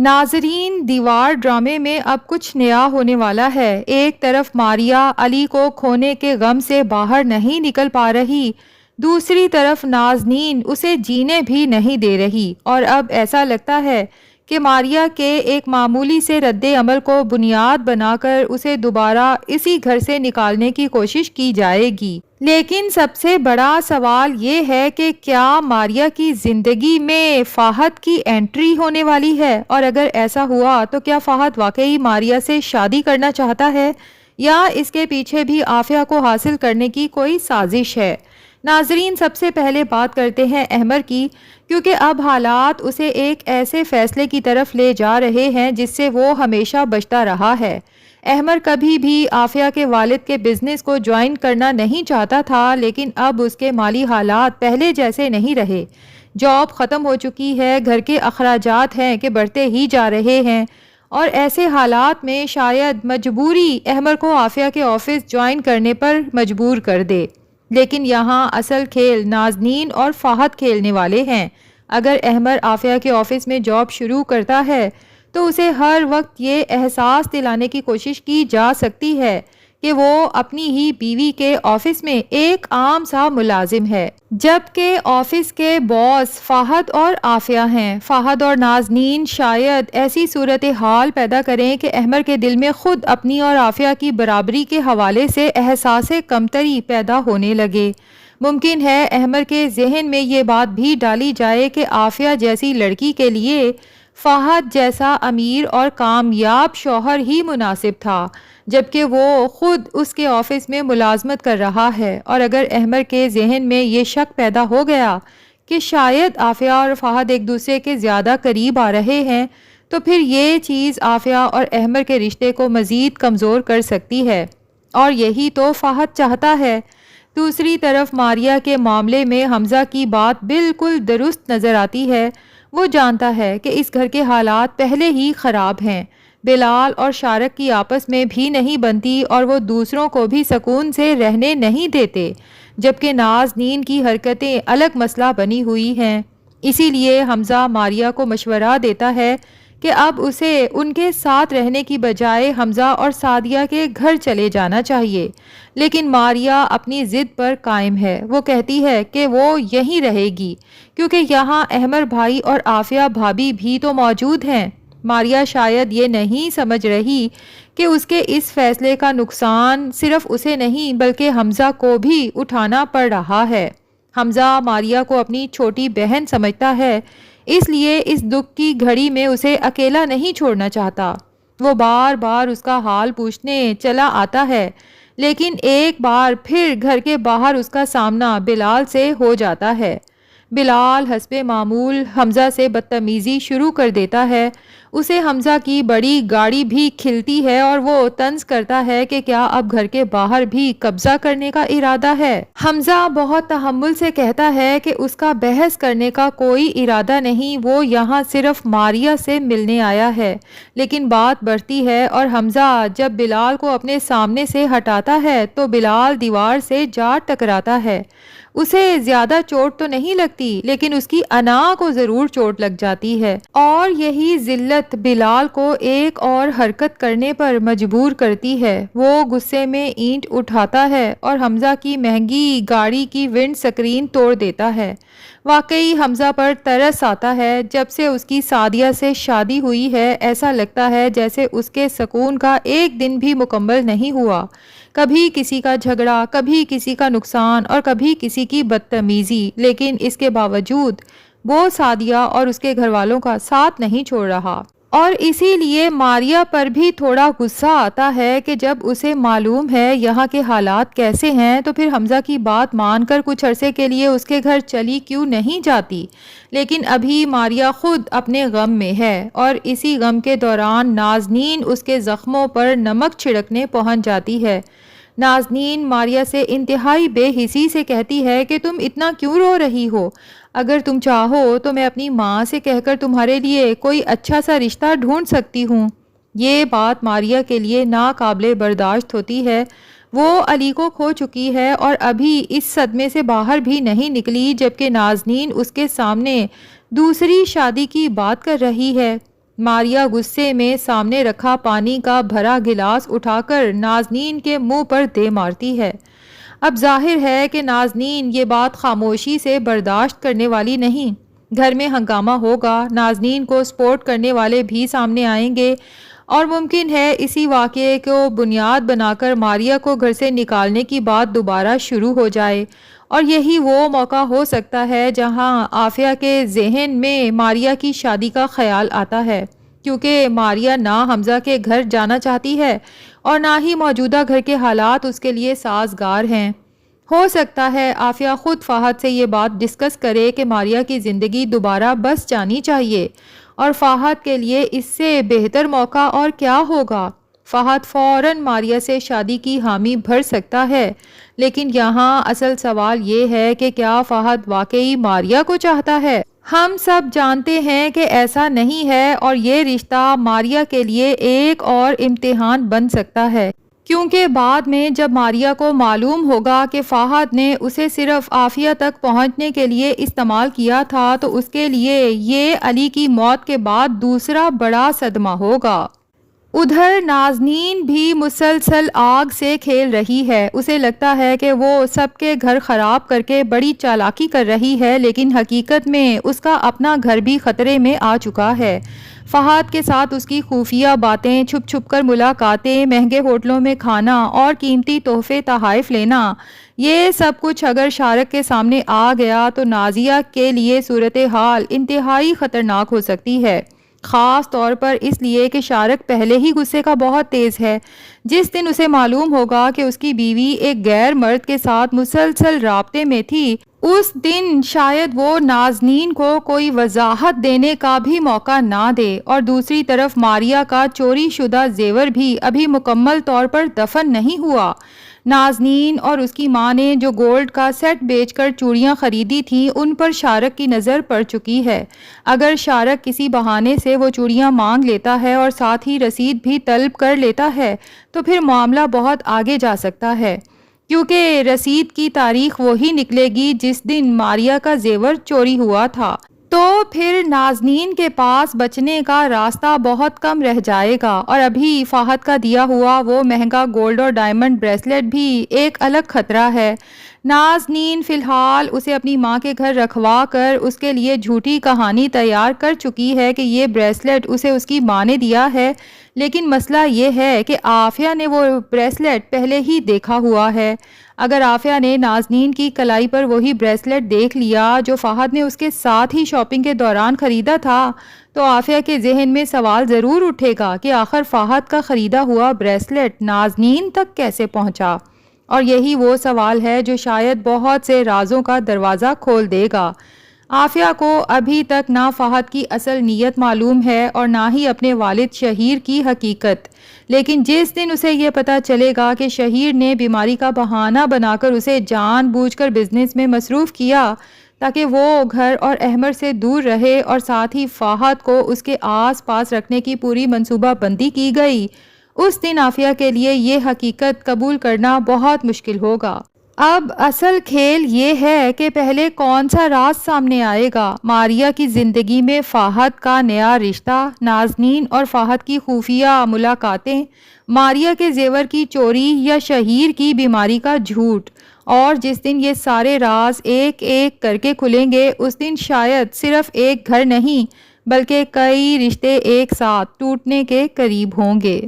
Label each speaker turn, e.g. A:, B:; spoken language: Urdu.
A: ناظرین، دیوار ڈرامے میں اب کچھ نیا ہونے والا ہے۔ ایک طرف ماریا علی کو کھونے کے غم سے باہر نہیں نکل پا رہی، دوسری طرف نازنین اسے جینے بھی نہیں دے رہی، اور اب ایسا لگتا ہے کہ ماریا کے ایک معمولی سے رد عمل کو بنیاد بنا کر اسے دوبارہ اسی گھر سے نکالنے کی کوشش کی جائے گی۔ لیکن سب سے بڑا سوال یہ ہے کہ کیا ماریا کی زندگی میں فہد کی انٹری ہونے والی ہے، اور اگر ایسا ہوا تو کیا فہد واقعی ماریا سے شادی کرنا چاہتا ہے، یا اس کے پیچھے بھی عافیہ کو حاصل کرنے کی کوئی سازش ہے؟ ناظرین، سب سے پہلے بات کرتے ہیں احمر کی، کیونکہ اب حالات اسے ایک ایسے فیصلے کی طرف لے جا رہے ہیں جس سے وہ ہمیشہ بچتا رہا ہے۔ احمر کبھی بھی عافیہ کے والد کے بزنس کو جوائن کرنا نہیں چاہتا تھا، لیکن اب اس کے مالی حالات پہلے جیسے نہیں رہے۔ جاب ختم ہو چکی ہے، گھر کے اخراجات ہیں کہ بڑھتے ہی جا رہے ہیں، اور ایسے حالات میں شاید مجبوری احمر کو عافیہ کے آفس جوائن کرنے پر مجبور کر دے۔ لیکن یہاں اصل کھیل نازنین اور فہد کھیلنے والے ہیں۔ اگر احمر عافیہ کے آفس میں جاب شروع کرتا ہے تو اسے ہر وقت یہ احساس دلانے کی کوشش کی جا سکتی ہے کہ وہ اپنی ہی بیوی کے آفس میں ایک عام سا ملازم ہے، جبکہ آفس کے باس فہد اور عافیہ ہیں۔ فہد اور نازنین شاید ایسی صورتحال پیدا کریں کہ احمر کے دل میں خود اپنی اور عافیہ کی برابری کے حوالے سے احساس کمتری پیدا ہونے لگے۔ ممکن ہے احمر کے ذہن میں یہ بات بھی ڈالی جائے کہ عافیہ جیسی لڑکی کے لیے فہد جیسا امیر اور کامیاب شوہر ہی مناسب تھا، جبکہ وہ خود اس کے آفس میں ملازمت کر رہا ہے۔ اور اگر احمر کے ذہن میں یہ شک پیدا ہو گیا کہ شاید عافیہ اور فہد ایک دوسرے کے زیادہ قریب آ رہے ہیں، تو پھر یہ چیز عافیہ اور احمر کے رشتے کو مزید کمزور کر سکتی ہے، اور یہی تو فہد چاہتا ہے۔ دوسری طرف ماریا کے معاملے میں حمزہ کی بات بالکل درست نظر آتی ہے۔ وہ جانتا ہے کہ اس گھر کے حالات پہلے ہی خراب ہیں، بلال اور شارق کی آپس میں بھی نہیں بنتی، اور وہ دوسروں کو بھی سکون سے رہنے نہیں دیتے، جبکہ نازنین کی حرکتیں الگ مسئلہ بنی ہوئی ہیں۔ اسی لیے حمزہ ماریا کو مشورہ دیتا ہے کہ اب اسے ان کے ساتھ رہنے کی بجائے حمزہ اور سعدیہ کے گھر چلے جانا چاہیے، لیکن ماریا اپنی ضد پر قائم ہے۔ وہ کہتی ہے کہ وہ یہیں رہے گی کیونکہ یہاں احمر بھائی اور عافیہ بھابھی بھی تو موجود ہیں۔ ماریا شاید یہ نہیں سمجھ رہی کہ اس کے اس فیصلے کا نقصان صرف اسے نہیں بلکہ حمزہ کو بھی اٹھانا پڑ رہا ہے۔ حمزہ ماریا کو اپنی چھوٹی بہن سمجھتا ہے، اس لیے اس دکھ کی گھڑی میں اسے اکیلا نہیں چھوڑنا چاہتا۔ وہ بار بار اس کا حال پوچھنے چلا آتا ہے، لیکن ایک بار پھر گھر کے باہر اس کا سامنا بلال سے ہو جاتا ہے۔ بلال حسب معمول حمزہ سے بدتمیزی شروع کر دیتا ہے۔ اسے حمزہ کی بڑی گاڑی بھی کھلتی ہے اور وہ طنز کرتا ہے کہ کیا اب گھر کے باہر بھی قبضہ کرنے کا ارادہ ہے۔ حمزہ بہت تحمل سے کہتا ہے کہ اس کا بحث کرنے کا کوئی ارادہ نہیں، وہ یہاں صرف ماریا سے ملنے آیا ہے۔ لیکن بات بڑھتی ہے اور حمزہ جب بلال کو اپنے سامنے سے ہٹاتا ہے تو بلال دیوار سے جا ٹکراتا ہے۔ اسے زیادہ چوٹ تو نہیں لگتی، لیکن اس کی انا کو ضرور چوٹ لگ جاتی ہے، اور یہی ذلت بلال کو ایک اور حرکت کرنے پر مجبور کرتی ہے۔ وہ غصے میں اینٹ اٹھاتا ہے اور حمزہ کی مہنگی گاڑی کی ونڈ سکرین توڑ دیتا ہے۔ واقعی حمزہ پر ترس آتا ہے۔ جب سے اس کی سعدیہ سے شادی ہوئی ہے، ایسا لگتا ہے جیسے اس کے سکون کا ایک دن بھی مکمل نہیں ہوا۔ کبھی کسی کا جھگڑا، کبھی کسی کا نقصان، اور کبھی کسی کی بدتمیزی، لیکن اس کے باوجود وہ سعدیہ اور اس کے گھر والوں کا ساتھ نہیں چھوڑ رہا۔ اور اسی لیے ماریا پر بھی تھوڑا غصہ آتا ہے کہ جب اسے معلوم ہے یہاں کے حالات کیسے ہیں تو پھر حمزہ کی بات مان کر کچھ عرصے کے لیے اس کے گھر چلی کیوں نہیں جاتی۔ لیکن ابھی ماریا خود اپنے غم میں ہے، اور اسی غم کے دوران نازنین اس کے زخموں پر نمک چھڑکنے پہنچ جاتی ہے۔ نازنین ماریا سے انتہائی بے حسی سے کہتی ہے کہ تم اتنا کیوں رو رہی ہو؟ اگر تم چاہو تو میں اپنی ماں سے کہہ کر تمہارے لیے کوئی اچھا سا رشتہ ڈھونڈ سکتی ہوں۔ یہ بات ماریا کے لیے ناقابل برداشت ہوتی ہے۔ وہ علی کو کھو چکی ہے اور ابھی اس صدمے سے باہر بھی نہیں نکلی، جبکہ نازنین اس کے سامنے دوسری شادی کی بات کر رہی ہے۔ ماریا غصے میں سامنے رکھا پانی کا بھرا گلاس اٹھا کر نازنین کے منہ پر دے مارتی ہے۔ اب ظاہر ہے کہ نازنین یہ بات خاموشی سے برداشت کرنے والی نہیں۔ گھر میں ہنگامہ ہوگا، نازنین کو سپورٹ کرنے والے بھی سامنے آئیں گے اور ممکن ہے اسی واقعے کو بنیاد بنا کر ماریا کو گھر سے نکالنے کی بات دوبارہ شروع ہو جائے، اور یہی وہ موقع ہو سکتا ہے جہاں عافیہ کے ذہن میں ماریا کی شادی کا خیال آتا ہے، کیونکہ ماریا نہ حمزہ کے گھر جانا چاہتی ہے اور نہ ہی موجودہ گھر کے حالات اس کے لیے سازگار ہیں۔ ہو سکتا ہے عافیہ خود فہد سے یہ بات ڈسکس کرے کہ ماریا کی زندگی دوبارہ بس جانی چاہیے، اور فہد کے لیے اس سے بہتر موقع اور کیا ہوگا۔ فہد فوراً ماریا سے شادی کی حامی بھر سکتا ہے، لیکن یہاں اصل سوال یہ ہے کہ کیا فہد واقعی ماریا کو چاہتا ہے؟ ہم سب جانتے ہیں کہ ایسا نہیں ہے، اور یہ رشتہ ماریا کے لیے ایک اور امتحان بن سکتا ہے، کیونکہ بعد میں جب ماریا کو معلوم ہوگا کہ فہد نے اسے صرف عافیہ تک پہنچنے کے لیے استعمال کیا تھا تو اس کے لیے یہ علی کی موت کے بعد دوسرا بڑا صدمہ ہوگا۔ ادھر نازنین بھی مسلسل آگ سے کھیل رہی ہے۔ اسے لگتا ہے کہ وہ سب کے گھر خراب کر کے بڑی چالاکی کر رہی ہے، لیکن حقیقت میں اس کا اپنا گھر بھی خطرے میں آ چکا ہے۔ فہد کے ساتھ اس کی خفیہ باتیں، چھپ چھپ کر ملاقاتیں، مہنگے ہوٹلوں میں کھانا اور قیمتی تحفے تحائف لینا، یہ سب کچھ اگر شارق کے سامنے آ گیا تو نازیہ کے لیے صورتحال انتہائی خطرناک ہو سکتی ہے، خاص طور پر اس لیے کہ شارق پہلے ہی غصے کا بہت تیز ہے۔ جس دن اسے معلوم ہوگا کہ اس کی بیوی ایک غیر مرد کے ساتھ مسلسل رابطے میں تھی، اس دن شاید وہ نازنین کو کوئی وضاحت دینے کا بھی موقع نہ دے، اور دوسری طرف ماریا کا چوری شدہ زیور بھی ابھی مکمل طور پر دفن نہیں ہوا۔ نازنین اور اس کی ماں نے جو گولڈ کا سیٹ بیچ کر چوڑیاں خریدی تھیں ان پر شارق کی نظر پڑ چکی ہے۔ اگر شارق کسی بہانے سے وہ چوڑیاں مانگ لیتا ہے اور ساتھ ہی رسید بھی طلب کر لیتا ہے تو پھر معاملہ بہت آگے جا سکتا ہے، کیونکہ رسید کی تاریخ وہی نکلے گی جس دن ماریا کا زیور چوری ہوا تھا، تو پھر نازنین کے پاس بچنے کا راستہ بہت کم رہ جائے گا۔ اور ابھی فہد کا دیا ہوا وہ مہنگا گولڈ اور ڈائمنڈ بریسلیٹ بھی ایک الگ خطرہ ہے۔ نازنین فی الحال اسے اپنی ماں کے گھر رکھوا کر اس کے لیے جھوٹی کہانی تیار کر چکی ہے کہ یہ بریسلیٹ اسے اس کی ماں نے دیا ہے، لیکن مسئلہ یہ ہے کہ عافیہ نے وہ بریسلیٹ پہلے ہی دیکھا ہوا ہے۔ اگر عافیہ نے نازنین کی کلائی پر وہی بریسلیٹ دیکھ لیا جو فہد نے اس کے ساتھ ہی شاپنگ کے دوران خریدا تھا تو عافیہ کے ذہن میں سوال ضرور اٹھے گا کہ آخر فہد کا خریدا ہوا بریسلیٹ نازنین تک کیسے پہنچا، اور یہی وہ سوال ہے جو شاید بہت سے رازوں کا دروازہ کھول دے گا۔ عافیہ کو ابھی تک نہ فہد کی اصل نیت معلوم ہے اور نہ ہی اپنے والد شہیر کی حقیقت، لیکن جس دن اسے یہ پتہ چلے گا کہ شہیر نے بیماری کا بہانہ بنا کر اسے جان بوجھ کر بزنس میں مصروف کیا تاکہ وہ گھر اور احمر سے دور رہے، اور ساتھ ہی فہد کو اس کے آس پاس رکھنے کی پوری منصوبہ بندی کی گئی، اس دن عافیہ کے لیے یہ حقیقت قبول کرنا بہت مشکل ہوگا۔ اب اصل کھیل یہ ہے کہ پہلے کون سا راز سامنے آئے گا، ماریا کی زندگی میں فہد کا نیا رشتہ، نازنین اور فہد کی خفیہ ملاقاتیں، ماریا کے زیور کی چوری یا شہیر کی بیماری کا جھوٹ۔ اور جس دن یہ سارے راز ایک ایک کر کے کھلیں گے اس دن شاید صرف ایک گھر نہیں بلکہ کئی رشتے ایک ساتھ ٹوٹنے کے قریب ہوں گے۔